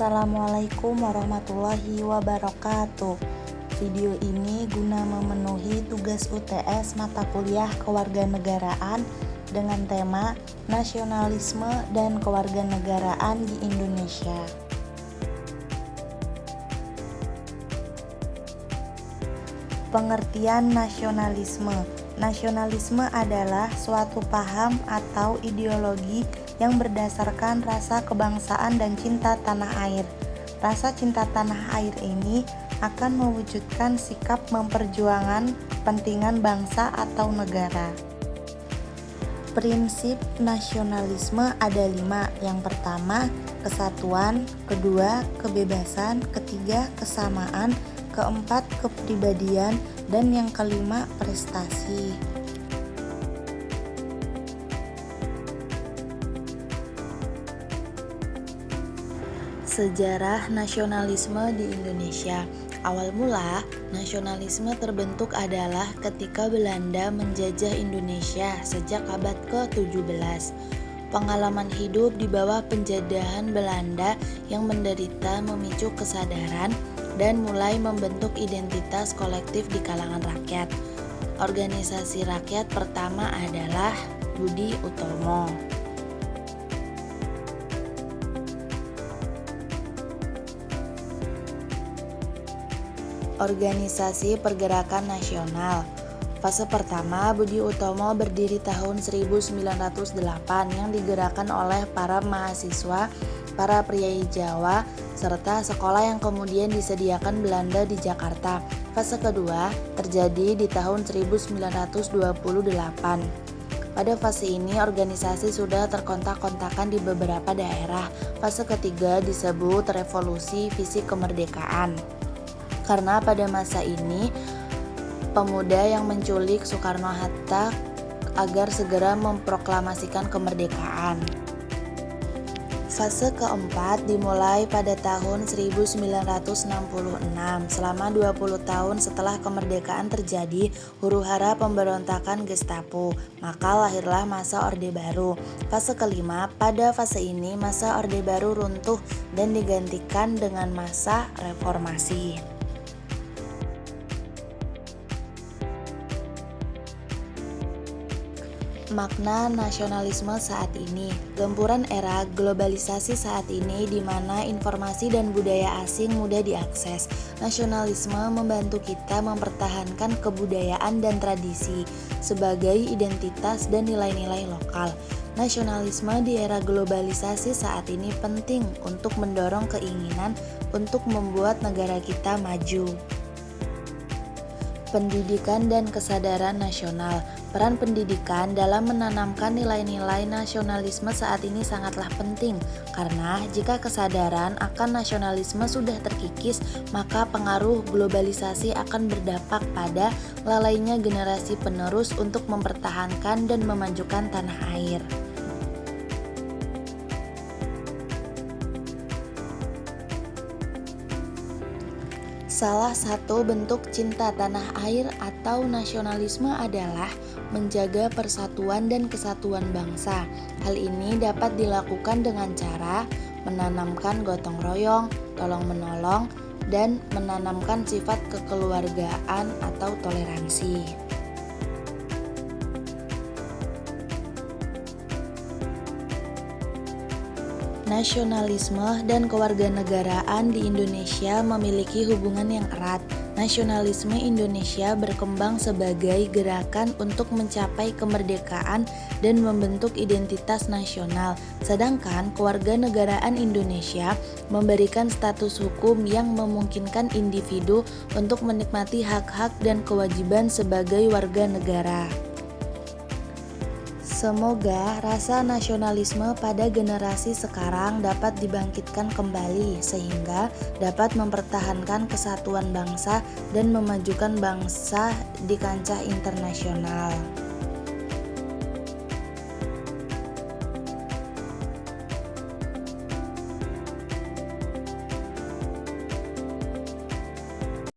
Assalamualaikum warahmatullahi wabarakatuh. Video ini guna memenuhi tugas UTS mata kuliah kewarganegaraan dengan tema nasionalisme dan kewarganegaraan di Indonesia. Pengertian nasionalisme. Nasionalisme adalah suatu paham atau ideologi yang berdasarkan rasa kebangsaan dan cinta tanah air. Rasa cinta tanah air ini akan mewujudkan sikap memperjuangkan kepentingan bangsa atau negara. Prinsip nasionalisme ada 5. Yang pertama, kesatuan. Kedua, kebebasan. Ketiga, kesamaan. Keempat, kepribadian. Dan yang kelima, prestasi. Sejarah nasionalisme di Indonesia. Awal mula, nasionalisme terbentuk adalah ketika Belanda menjajah Indonesia sejak abad ke-17. Pengalaman hidup di bawah penjajahan Belanda yang menderita memicu kesadaran dan mulai membentuk identitas kolektif di kalangan rakyat. Organisasi rakyat pertama adalah Budi Utomo. Organisasi Pergerakan Nasional. Fase pertama, Budi Utomo berdiri tahun 1908 yang digerakkan oleh para mahasiswa, para priai Jawa, serta sekolah yang kemudian disediakan Belanda di Jakarta. Fase kedua terjadi di tahun 1928. Pada fase ini organisasi sudah terkontak-kontakan di beberapa daerah. Fase ketiga disebut revolusi visi kemerdekaan. Karena pada masa ini pemuda yang menculik Soekarno-Hatta agar segera memproklamasikan kemerdekaan. Fase keempat dimulai pada tahun 1966. Selama 20 tahun setelah kemerdekaan terjadi huru-hara pemberontakan Gestapo, maka lahirlah masa Orde Baru. Fase kelima, pada fase ini masa Orde Baru runtuh dan digantikan dengan masa reformasi. Makna nasionalisme saat ini. Gempuran era globalisasi saat ini di mana informasi dan budaya asing mudah diakses. Nasionalisme membantu kita mempertahankan kebudayaan dan tradisi sebagai identitas dan nilai-nilai lokal. Nasionalisme di era globalisasi saat ini penting untuk mendorong keinginan untuk membuat negara kita maju. Pendidikan dan kesadaran nasional. Peran pendidikan dalam menanamkan nilai-nilai nasionalisme saat ini sangatlah penting, karena jika kesadaran akan nasionalisme sudah terkikis, maka pengaruh globalisasi akan berdampak pada lalainya generasi penerus untuk mempertahankan dan memajukan tanah air. Salah satu bentuk cinta tanah air atau nasionalisme adalah menjaga persatuan dan kesatuan bangsa. Hal ini dapat dilakukan dengan cara menanamkan gotong royong, tolong-menolong, dan menanamkan sifat kekeluargaan atau toleransi. Nasionalisme dan kewarganegaraan di Indonesia memiliki hubungan yang erat. Nasionalisme Indonesia berkembang sebagai gerakan untuk mencapai kemerdekaan dan membentuk identitas nasional. Sedangkan kewarganegaraan Indonesia memberikan status hukum yang memungkinkan individu untuk menikmati hak-hak dan kewajiban sebagai warga negara. Semoga rasa nasionalisme pada generasi sekarang dapat dibangkitkan kembali sehingga dapat mempertahankan kesatuan bangsa dan memajukan bangsa di kancah internasional.